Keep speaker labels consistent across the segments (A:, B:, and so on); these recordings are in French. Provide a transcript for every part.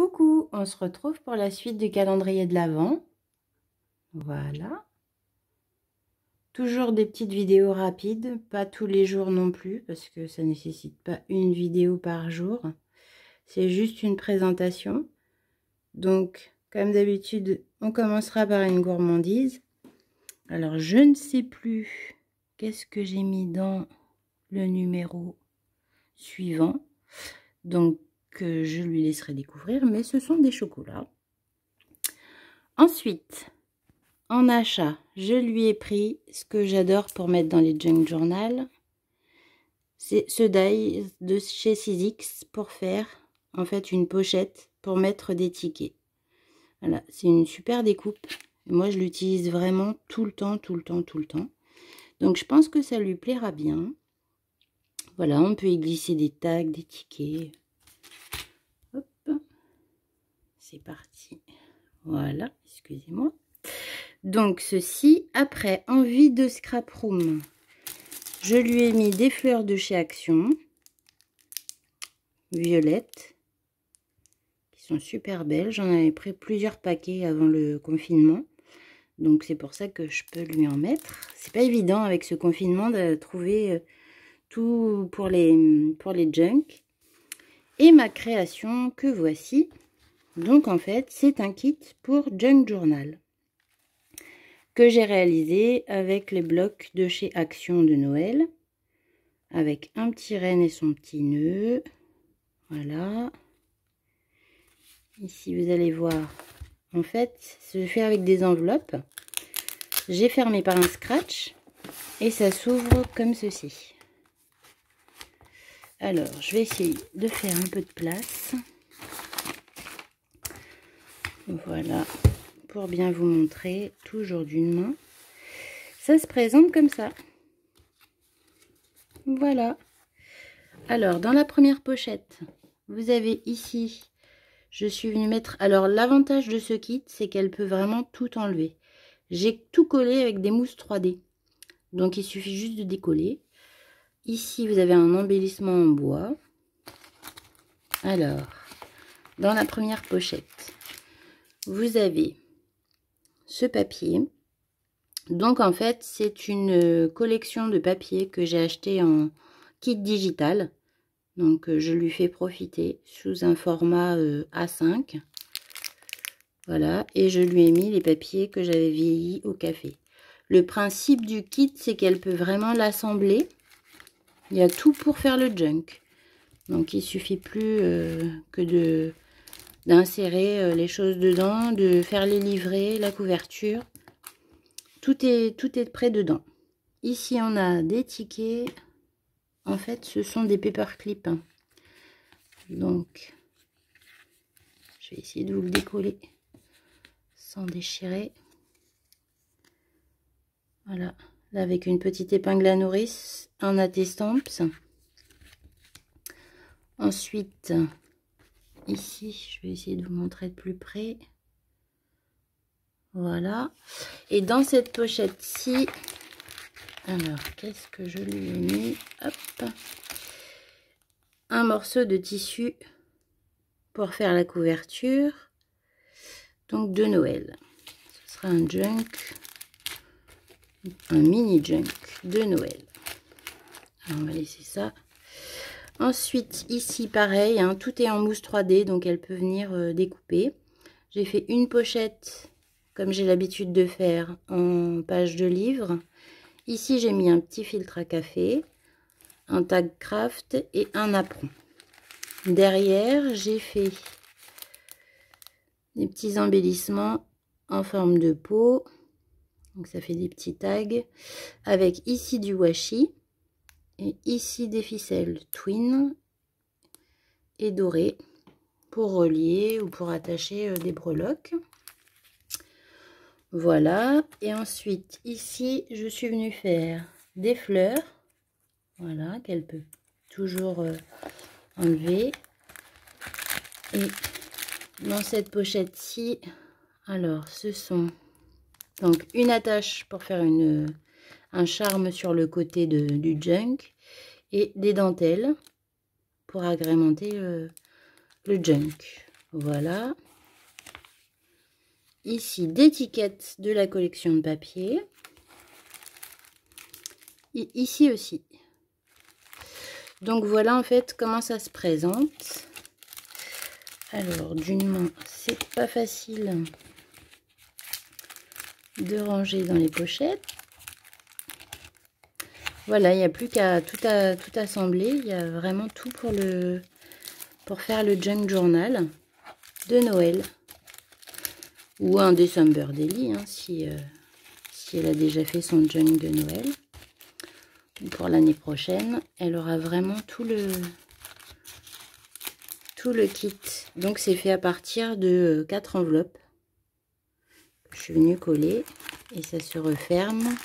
A: Coucou, on se retrouve pour la suite du calendrier de l'Avent. Voilà. Toujours des petites vidéos rapides, pas tous les jours non plus, parce que ça nécessite pas une vidéo par jour. C'est juste une présentation. Donc, comme d'habitude, on commencera par une gourmandise. Alors, je ne sais plus qu'est-ce que j'ai mis dans le numéro suivant. Donc, je lui laisserai découvrir, mais ce sont des chocolats. Ensuite, en achat, je lui ai pris ce que j'adore pour mettre dans les junk journal. C'est ce die de chez Sizzix pour faire en fait une pochette pour mettre des tickets. Voilà, c'est une super découpe. Moi, je l'utilise vraiment tout le temps. Donc, je pense que ça lui plaira bien. Voilà, on peut y glisser des tags, des tickets. Hop, c'est parti. Voilà, excusez-moi. Donc, ceci, après, envie de scrap room. Je lui ai mis des fleurs de chez Action, violettes, qui sont super belles. J'en avais pris plusieurs paquets avant le confinement. Donc, c'est pour ça que je peux lui en mettre. C'est pas évident avec ce confinement de trouver tout pour les junk. Et ma création que voici. Donc, en fait, c'est un kit pour junk journal que j'ai réalisé avec les blocs de chez Action de Noël, avec un petit renne et son petit nœud. Voilà. Ici, vous allez voir, en fait, se fait avec des enveloppes. J'ai fermé par un scratch et ça s'ouvre comme ceci. Alors, je vais essayer de faire un peu de place. Voilà, pour bien vous montrer, toujours d'une main. Ça se présente comme ça. Voilà. Alors, dans la première pochette, vous avez ici, je suis venue mettre... Alors, l'avantage de ce kit, c'est qu'elle peut vraiment tout enlever. J'ai tout collé avec des mousses 3D. Donc, il suffit juste de décoller. Ici, vous avez un embellissement en bois. Alors, dans la première pochette, vous avez ce papier. Donc, en fait, c'est une collection de papier que j'ai acheté en kit digital. Donc, je lui fais profiter sous un format A5. Voilà, et je lui ai mis les papiers que j'avais vieillis au café. Le principe du kit, c'est qu'elle peut vraiment l'assembler. Il y a tout pour faire le junk. Donc, il suffit plus que d'insérer les choses dedans, de faire les livrets, la couverture. Tout est prêt dedans. Ici, on a des tickets. En fait, ce sont des paperclips. Donc, je vais essayer de vous le décoller sans déchirer. Voilà, là avec une petite épingle à nourrice, un attestamps. Ensuite, ici, je vais essayer de vous montrer de plus près. Voilà. Et dans cette pochette-ci, alors, qu'est-ce que je lui ai mis? Hop. Un morceau de tissu pour faire la couverture. Donc, de Noël. Ce sera un junk. Un mini junk de Noël. Alors, on va laisser ça. Ensuite, ici, pareil, hein, tout est en mousse 3D, donc elle peut venir découper. J'ai fait une pochette, comme j'ai l'habitude de faire, en page de livre. Ici, j'ai mis un petit filtre à café, un tag craft et un apron. Derrière, j'ai fait des petits embellissements en forme de pot. Donc, ça fait des petits tags. Avec ici du washi. Et ici des ficelles twin et dorées pour relier ou pour attacher des breloques. Voilà. Et ensuite, ici, je suis venue faire des fleurs. Voilà, qu'elle peut toujours enlever. Et dans cette pochette-ci, alors, ce sont donc une attache pour faire un charme sur le côté du junk et des dentelles pour agrémenter le junk. Voilà. Ici, d'étiquettes de la collection de papier. Et ici aussi. Donc voilà en fait comment ça se présente. Alors d'une main, c'est pas facile de ranger dans les pochettes. Voilà, il n'y a plus qu'à tout assembler. Il y a vraiment tout pour faire le junk journal de Noël. Ou un December Daily, hein, si elle a déjà fait son junk de Noël. Pour l'année prochaine, elle aura vraiment tout le kit. Donc c'est fait à partir de 4 enveloppes. Je suis venue coller et ça se referme.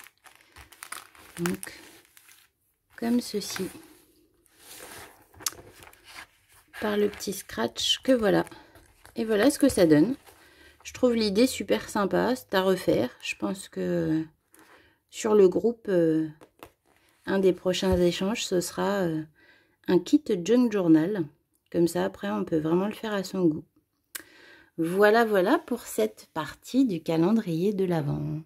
A: Donc comme ceci. Par le petit scratch que voilà. Et voilà ce que ça donne. Je trouve l'idée super sympa, c'est à refaire. Je pense que sur le groupe, un des prochains échanges, ce sera un kit junk journal. Comme ça, après, on peut vraiment le faire à son goût. Voilà, voilà pour cette partie du calendrier de l'Avent.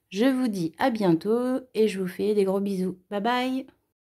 A: Je vous dis à bientôt et je vous fais des gros bisous. Bye bye!